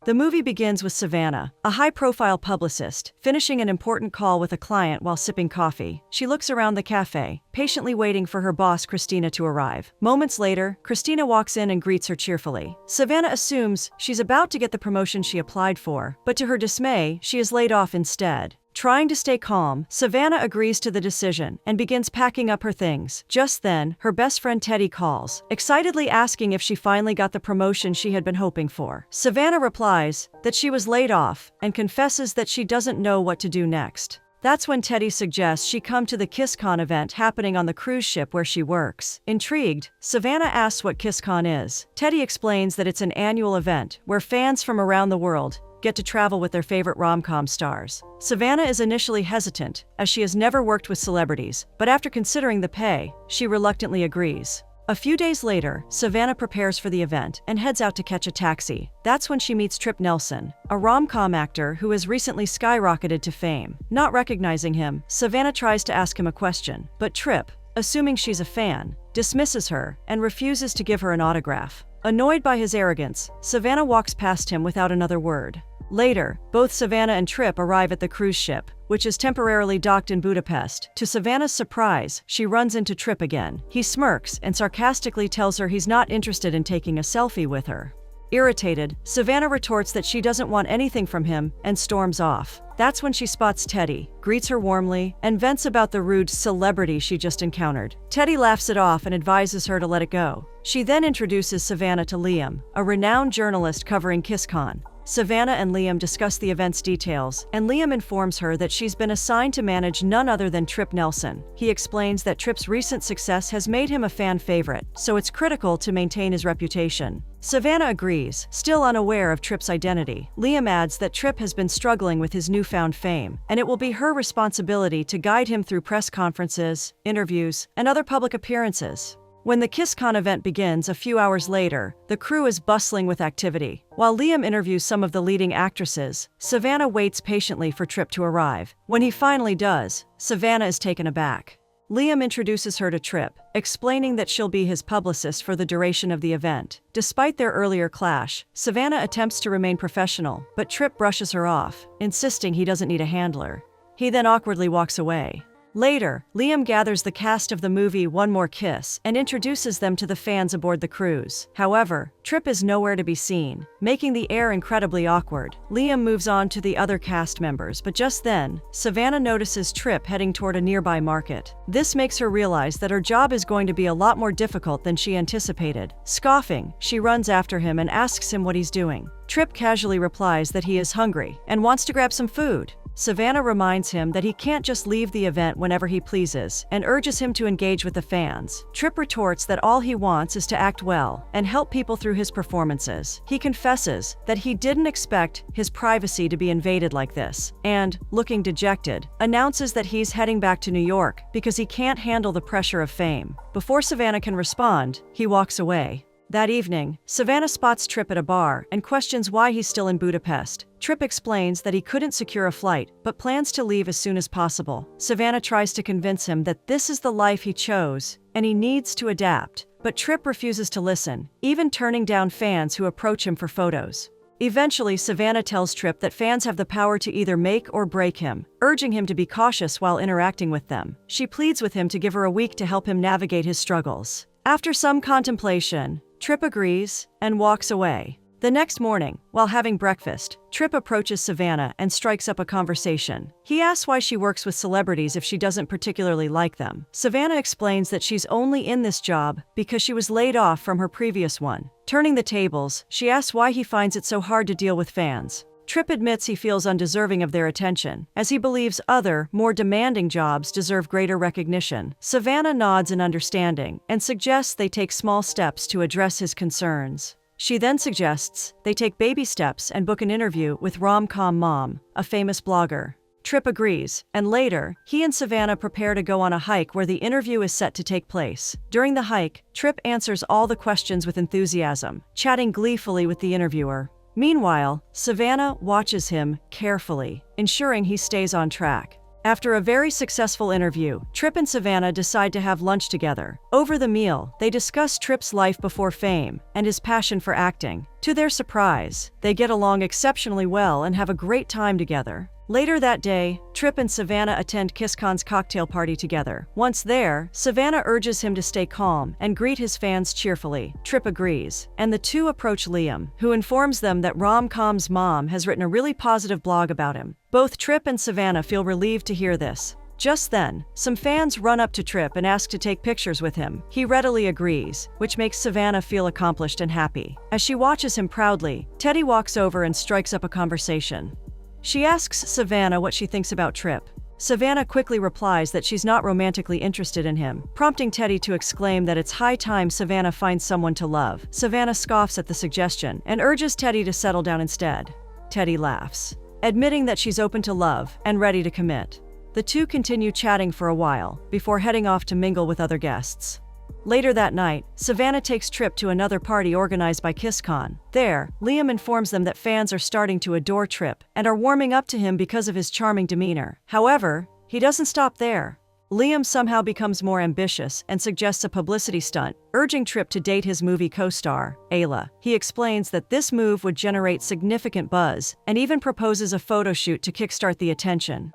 The movie begins with Savannah, a high-profile publicist, finishing an important call with a client while sipping coffee. She looks around the cafe, patiently waiting for her boss, Christina, to arrive. Moments later, Christina walks in and greets her cheerfully. Savannah assumes she's about to get the promotion she applied for, but to her dismay, she is laid off instead. Trying to stay calm, Savannah agrees to the decision and begins packing up her things. Just then, her best friend Teddy calls, excitedly asking if she finally got the promotion she had been hoping for. Savannah replies that she was laid off and confesses that she doesn't know what to do next. That's when Teddy suggests she come to the KissCon event happening on the cruise ship where she works. Intrigued, Savannah asks what KissCon is. Teddy explains that it's an annual event where fans from around the world get to travel with their favorite rom-com stars. Savannah is initially hesitant, as she has never worked with celebrities, but after considering the pay, she reluctantly agrees. A few days later, Savannah prepares for the event and heads out to catch a taxi. That's when she meets Trip Nelson, a rom-com actor who has recently skyrocketed to fame. Not recognizing him, Savannah tries to ask him a question, but Trip, assuming she's a fan, dismisses her and refuses to give her an autograph. Annoyed by his arrogance, Savannah walks past him without another word. Later, both Savannah and Trip arrive at the cruise ship, which is temporarily docked in Budapest. To Savannah's surprise, she runs into Trip again. He smirks and sarcastically tells her he's not interested in taking a selfie with her. Irritated, Savannah retorts that she doesn't want anything from him and storms off. That's when she spots Teddy, greets her warmly, and vents about the rude celebrity she just encountered. Teddy laughs it off and advises her to let it go. She then introduces Savannah to Liam, a renowned journalist covering KissCon. Savannah and Liam discuss the event's details, and Liam informs her that she's been assigned to manage none other than Trip Nelson. He explains that Trip's recent success has made him a fan favorite, so it's critical to maintain his reputation. Savannah agrees, still unaware of Trip's identity. Liam adds that Trip has been struggling with his newfound fame, and it will be her responsibility to guide him through press conferences, interviews, and other public appearances. When the KissCon event begins a few hours later, the crew is bustling with activity. While Liam interviews some of the leading actresses, Savannah waits patiently for Trip to arrive. When he finally does, Savannah is taken aback. Liam introduces her to Trip, explaining that she'll be his publicist for the duration of the event. Despite their earlier clash, Savannah attempts to remain professional, but Trip brushes her off, insisting he doesn't need a handler. He then awkwardly walks away. Later, Liam gathers the cast of the movie One More Kiss and introduces them to the fans aboard the cruise. However, Trip is nowhere to be seen, making the air incredibly awkward. Liam moves on to the other cast members, but just then, Savannah notices Trip heading toward a nearby market. This makes her realize that her job is going to be a lot more difficult than she anticipated. Scoffing, she runs after him and asks him what he's doing. Trip casually replies that he is hungry and wants to grab some food. Savannah reminds him that he can't just leave the event whenever he pleases and urges him to engage with the fans. Trip retorts that all he wants is to act well and help people through his performances. He confesses that he didn't expect his privacy to be invaded like this and, looking dejected, announces that he's heading back to New York because he can't handle the pressure of fame. Before Savannah can respond, he walks away. That evening, Savannah spots Trip at a bar and questions why he's still in Budapest. Trip explains that he couldn't secure a flight, but plans to leave as soon as possible. Savannah tries to convince him that this is the life he chose, and he needs to adapt. But Trip refuses to listen, even turning down fans who approach him for photos. Eventually, Savannah tells Trip that fans have the power to either make or break him, urging him to be cautious while interacting with them. She pleads with him to give her a week to help him navigate his struggles. After some contemplation, Trip agrees and walks away. The next morning, while having breakfast, Trip approaches Savannah and strikes up a conversation. He asks why she works with celebrities if she doesn't particularly like them. Savannah explains that she's only in this job because she was laid off from her previous one. Turning the tables, she asks why he finds it so hard to deal with fans. Trip admits he feels undeserving of their attention, as he believes other, more demanding jobs deserve greater recognition. Savannah nods in understanding and suggests they take small steps to address his concerns. She then suggests they take baby steps and book an interview with Rom-Com Mom, a famous blogger. Trip agrees, and later, he and Savannah prepare to go on a hike where the interview is set to take place. During the hike, Trip answers all the questions with enthusiasm, chatting gleefully with the interviewer. Meanwhile, Savannah watches him carefully, ensuring he stays on track. After a very successful interview, Trip and Savannah decide to have lunch together. Over the meal, they discuss Trip's life before fame and his passion for acting. To their surprise, they get along exceptionally well and have a great time together. Later that day, Tripp and Savannah attend KissCon's cocktail party together. Once there, Savannah urges him to stay calm and greet his fans cheerfully. Tripp agrees, and the two approach Liam, who informs them that Rom-Com's mom has written a really positive blog about him. Both Tripp and Savannah feel relieved to hear this. Just then, some fans run up to Tripp and ask to take pictures with him. He readily agrees, which makes Savannah feel accomplished and happy. As she watches him proudly, Teddy walks over and strikes up a conversation. She asks Savannah what she thinks about Tripp. Savannah quickly replies that she's not romantically interested in him, prompting Teddy to exclaim that it's high time Savannah finds someone to love. Savannah scoffs at the suggestion and urges Teddy to settle down instead. Teddy laughs, admitting that she's open to love and ready to commit. The two continue chatting for a while, before heading off to mingle with other guests. Later that night, Savannah takes Tripp to another party organized by KissCon. There, Liam informs them that fans are starting to adore Tripp and are warming up to him because of his charming demeanor. However, he doesn't stop there. Liam somehow becomes more ambitious and suggests a publicity stunt, urging Tripp to date his movie co-star, Ayla. He explains that this move would generate significant buzz and even proposes a photo shoot to kickstart the attention.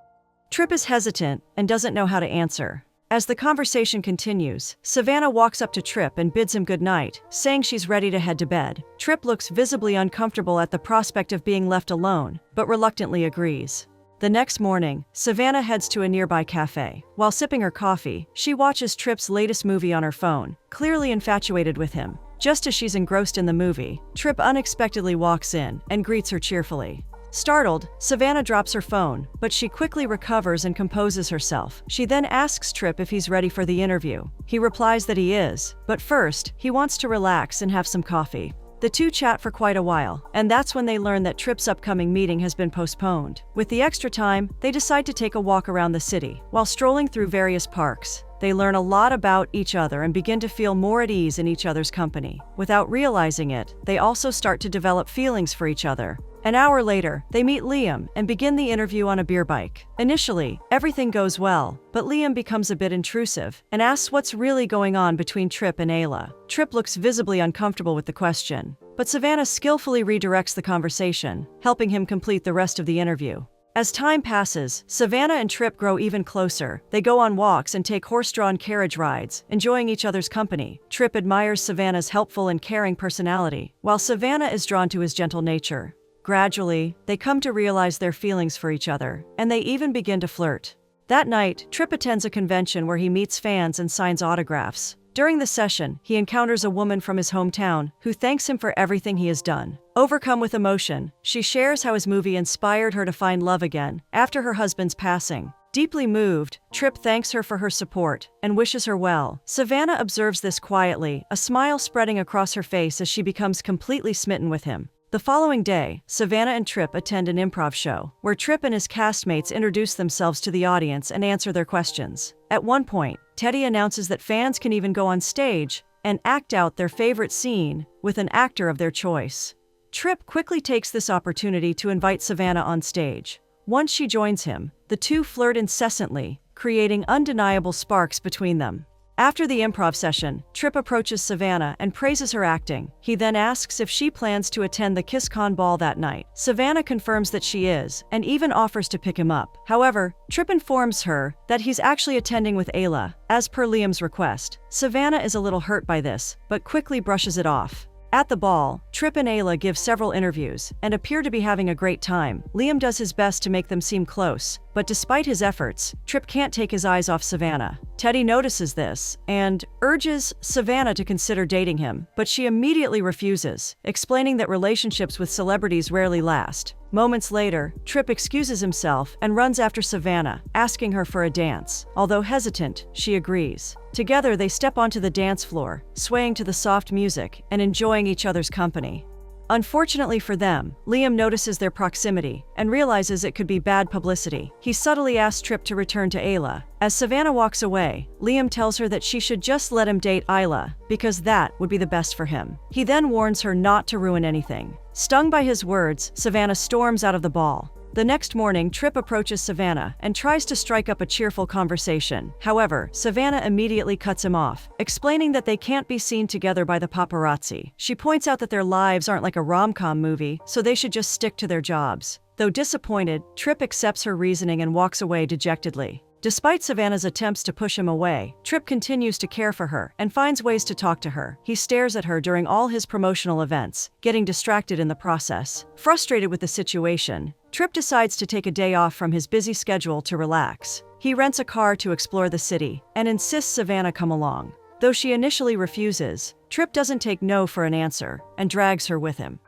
Tripp is hesitant and doesn't know how to answer. As the conversation continues, Savannah walks up to Tripp and bids him goodnight, saying she's ready to head to bed. Tripp looks visibly uncomfortable at the prospect of being left alone, but reluctantly agrees. The next morning, Savannah heads to a nearby cafe. While sipping her coffee, she watches Tripp's latest movie on her phone, clearly infatuated with him. Just as she's engrossed in the movie, Tripp unexpectedly walks in and greets her cheerfully. Startled, Savannah drops her phone, but she quickly recovers and composes herself. She then asks Tripp if he's ready for the interview. He replies that he is, but first, he wants to relax and have some coffee. The two chat for quite a while, and that's when they learn that Tripp's upcoming meeting has been postponed. With the extra time, they decide to take a walk around the city. While strolling through various parks, they learn a lot about each other and begin to feel more at ease in each other's company. Without realizing it, they also start to develop feelings for each other. An hour later, they meet Liam and begin the interview on a beer bike. Initially, everything goes well, but Liam becomes a bit intrusive and asks what's really going on between Tripp and Ayla. Tripp looks visibly uncomfortable with the question, but Savannah skillfully redirects the conversation, helping him complete the rest of the interview. As time passes, Savannah and Tripp grow even closer. They go on walks and take horse-drawn carriage rides, enjoying each other's company. Tripp admires Savannah's helpful and caring personality, while Savannah is drawn to his gentle nature. Gradually, they come to realize their feelings for each other, and they even begin to flirt. That night, Tripp attends a convention where he meets fans and signs autographs. During the session, he encounters a woman from his hometown who thanks him for everything he has done. Overcome with emotion, she shares how his movie inspired her to find love again after her husband's passing. Deeply moved, Tripp thanks her for her support and wishes her well. Savannah observes this quietly, a smile spreading across her face as she becomes completely smitten with him. The following day, Savannah and Tripp attend an improv show, where Tripp and his castmates introduce themselves to the audience and answer their questions. At one point, Teddy announces that fans can even go on stage and act out their favorite scene with an actor of their choice. Tripp quickly takes this opportunity to invite Savannah on stage. Once she joins him, the two flirt incessantly, creating undeniable sparks between them. After the improv session, Tripp approaches Savannah and praises her acting. He then asks if she plans to attend the KissCon ball that night. Savannah confirms that she is, and even offers to pick him up. However, Tripp informs her that he's actually attending with Ayla, as per Liam's request. Savannah is a little hurt by this, but quickly brushes it off. At the ball, Tripp and Ayla give several interviews and appear to be having a great time. Liam does his best to make them seem close, but despite his efforts, Tripp can't take his eyes off Savannah. Teddy notices this and urges Savannah to consider dating him, but she immediately refuses, explaining that relationships with celebrities rarely last. Moments later, Tripp excuses himself and runs after Savannah, asking her for a dance. Although hesitant, she agrees. Together, they step onto the dance floor, swaying to the soft music and enjoying each other's company. Unfortunately for them, Liam notices their proximity and realizes it could be bad publicity. He subtly asks Tripp to return to Ayla. As Savannah walks away, Liam tells her that she should just let him date Ayla, because that would be the best for him. He then warns her not to ruin anything. Stung by his words, Savannah storms out of the ball. The next morning, Trip approaches Savannah and tries to strike up a cheerful conversation. However, Savannah immediately cuts him off, explaining that they can't be seen together by the paparazzi. She points out that their lives aren't like a rom-com movie, so they should just stick to their jobs. Though disappointed, Trip accepts her reasoning and walks away dejectedly. Despite Savannah's attempts to push him away, Trip continues to care for her and finds ways to talk to her. He stares at her during all his promotional events, getting distracted in the process. Frustrated with the situation, Trip decides to take a day off from his busy schedule to relax. He rents a car to explore the city and insists Savannah come along. Though she initially refuses, Trip doesn't take no for an answer and drags her with him.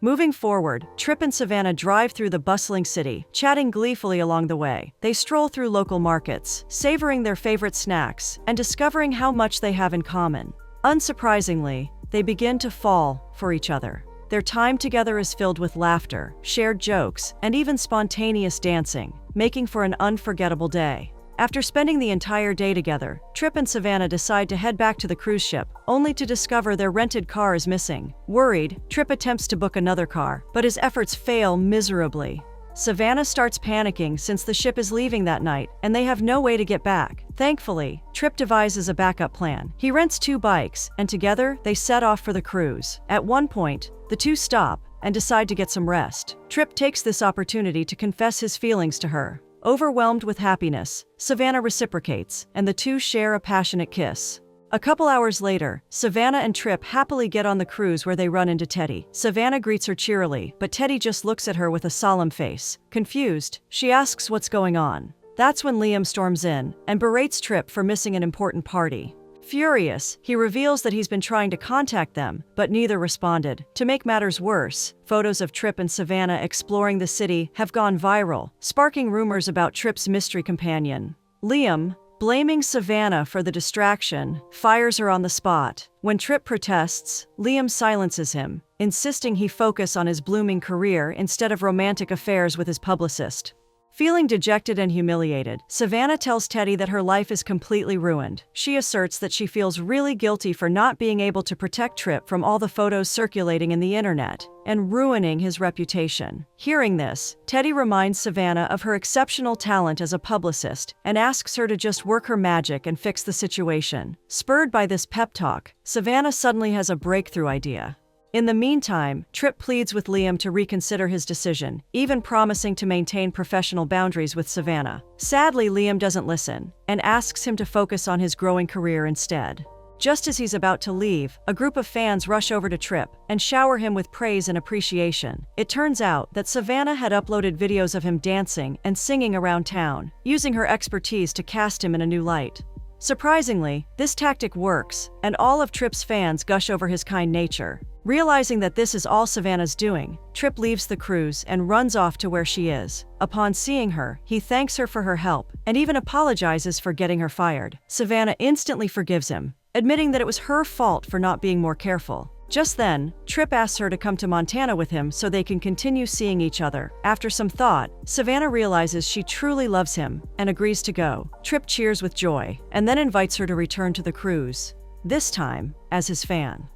Moving forward, Trip and Savannah drive through the bustling city, chatting gleefully along the way. They stroll through local markets, savoring their favorite snacks, and discovering how much they have in common. Unsurprisingly, they begin to fall for each other. Their time together is filled with laughter, shared jokes, and even spontaneous dancing, making for an unforgettable day. After spending the entire day together, Trip and Savannah decide to head back to the cruise ship, only to discover their rented car is missing. Worried, Trip attempts to book another car, but his efforts fail miserably. Savannah starts panicking since the ship is leaving that night, and they have no way to get back. Thankfully, Trip devises a backup plan. He rents 2 bikes, and together, they set off for the cruise. At one point, the two stop and decide to get some rest. Trip takes this opportunity to confess his feelings to her. Overwhelmed with happiness, Savannah reciprocates, and the two share a passionate kiss. A couple hours later, Savannah and Trip happily get on the cruise where they run into Teddy. Savannah greets her cheerily, but Teddy just looks at her with a solemn face. Confused, she asks what's going on. That's when Liam storms in and berates Trip for missing an important party. Furious, he reveals that he's been trying to contact them, but neither responded. To make matters worse, photos of Trip and Savannah exploring the city have gone viral, sparking rumors about Trip's mystery companion. Liam, blaming Savannah for the distraction, fires her on the spot. When Trip protests, Liam silences him, insisting he focus on his blooming career instead of romantic affairs with his publicist. Feeling dejected and humiliated, Savannah tells Teddy that her life is completely ruined. She asserts that she feels really guilty for not being able to protect Trip from all the photos circulating in the internet and ruining his reputation. Hearing this, Teddy reminds Savannah of her exceptional talent as a publicist and asks her to just work her magic and fix the situation. Spurred by this pep talk, Savannah suddenly has a breakthrough idea. In the meantime, Trip pleads with Liam to reconsider his decision, even promising to maintain professional boundaries with Savannah. Sadly, Liam doesn't listen and asks him to focus on his growing career instead. Just as he's about to leave, a group of fans rush over to Trip and shower him with praise and appreciation. It turns out that Savannah had uploaded videos of him dancing and singing around town, using her expertise to cast him in a new light. Surprisingly, this tactic works, and all of Trip's fans gush over his kind nature. Realizing that this is all Savannah's doing, Trip leaves the cruise and runs off to where she is. Upon seeing her, he thanks her for her help and even apologizes for getting her fired. Savannah instantly forgives him, admitting that it was her fault for not being more careful. Just then, Trip asks her to come to Montana with him so they can continue seeing each other. After some thought, Savannah realizes she truly loves him and agrees to go. Trip cheers with joy and then invites her to return to the cruise, this time as his fan.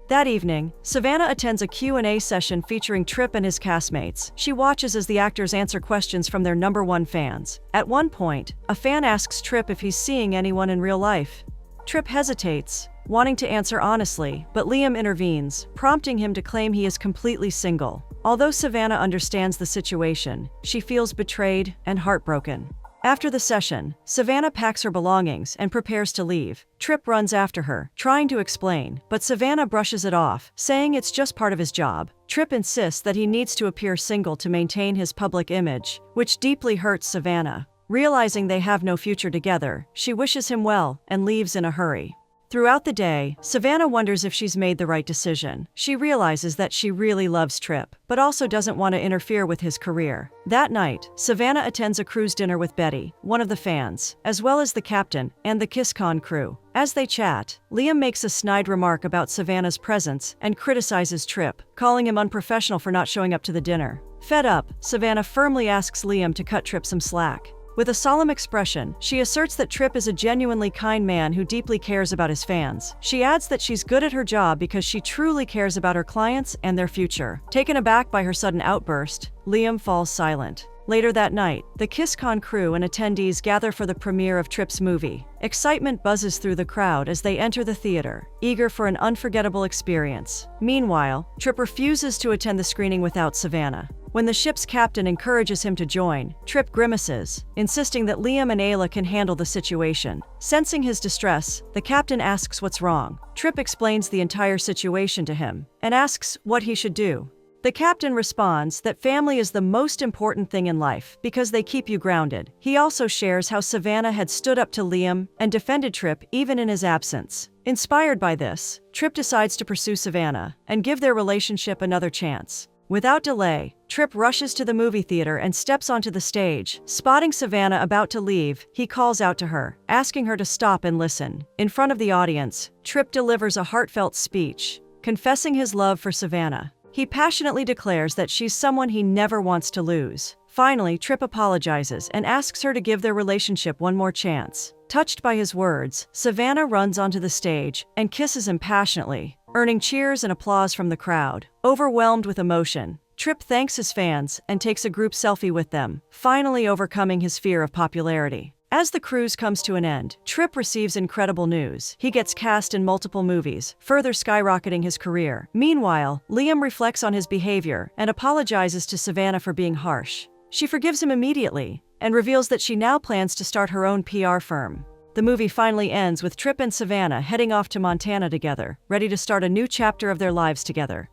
That evening, Savannah attends a Q&A session featuring Trip and his castmates. She watches as the actors answer questions from their #1 fans. At one point, a fan asks Trip if he's seeing anyone in real life. Trip hesitates, wanting to answer honestly, but Liam intervenes, prompting him to claim he is completely single. Although Savannah understands the situation, she feels betrayed and heartbroken. After the session, Savannah packs her belongings and prepares to leave. Trip runs after her, trying to explain, but Savannah brushes it off, saying it's just part of his job. Trip insists that he needs to appear single to maintain his public image, which deeply hurts Savannah. Realizing they have no future together, she wishes him well and leaves in a hurry. Throughout the day, Savannah wonders if she's made the right decision. She realizes that she really loves Trip, but also doesn't want to interfere with his career. That night, Savannah attends a cruise dinner with Betty, one of the fans, as well as the captain and the KissCon crew. As they chat, Liam makes a snide remark about Savannah's presence and criticizes Trip, calling him unprofessional for not showing up to the dinner. Fed up, Savannah firmly asks Liam to cut Trip some slack. With a solemn expression, she asserts that Tripp is a genuinely kind man who deeply cares about his fans. She adds that she's good at her job because she truly cares about her clients and their future. Taken aback by her sudden outburst, Liam falls silent. Later that night, the KissCon crew and attendees gather for the premiere of Tripp's movie. Excitement buzzes through the crowd as they enter the theater, eager for an unforgettable experience. Meanwhile, Tripp refuses to attend the screening without Savannah. When the ship's captain encourages him to join, Tripp grimaces, insisting that Liam and Ayla can handle the situation. Sensing his distress, the captain asks what's wrong. Tripp explains the entire situation to him and asks what he should do. The captain responds that family is the most important thing in life because they keep you grounded. He also shares how Savannah had stood up to Liam and defended Tripp even in his absence. Inspired by this, Tripp decides to pursue Savannah and give their relationship another chance. Without delay, Tripp rushes to the movie theater and steps onto the stage. Spotting Savannah about to leave, he calls out to her, asking her to stop and listen. In front of the audience, Tripp delivers a heartfelt speech, confessing his love for Savannah. He passionately declares that she's someone he never wants to lose. Finally, Tripp apologizes and asks her to give their relationship one more chance. Touched by his words, Savannah runs onto the stage and kisses him passionately, earning cheers and applause from the crowd. Overwhelmed with emotion, Tripp thanks his fans and takes a group selfie with them, finally overcoming his fear of popularity. As the cruise comes to an end, Tripp receives incredible news. He gets cast in multiple movies, further skyrocketing his career. Meanwhile, Liam reflects on his behavior and apologizes to Savannah for being harsh. She forgives him immediately and reveals that she now plans to start her own PR firm. The movie finally ends with Tripp and Savannah heading off to Montana together, ready to start a new chapter of their lives together.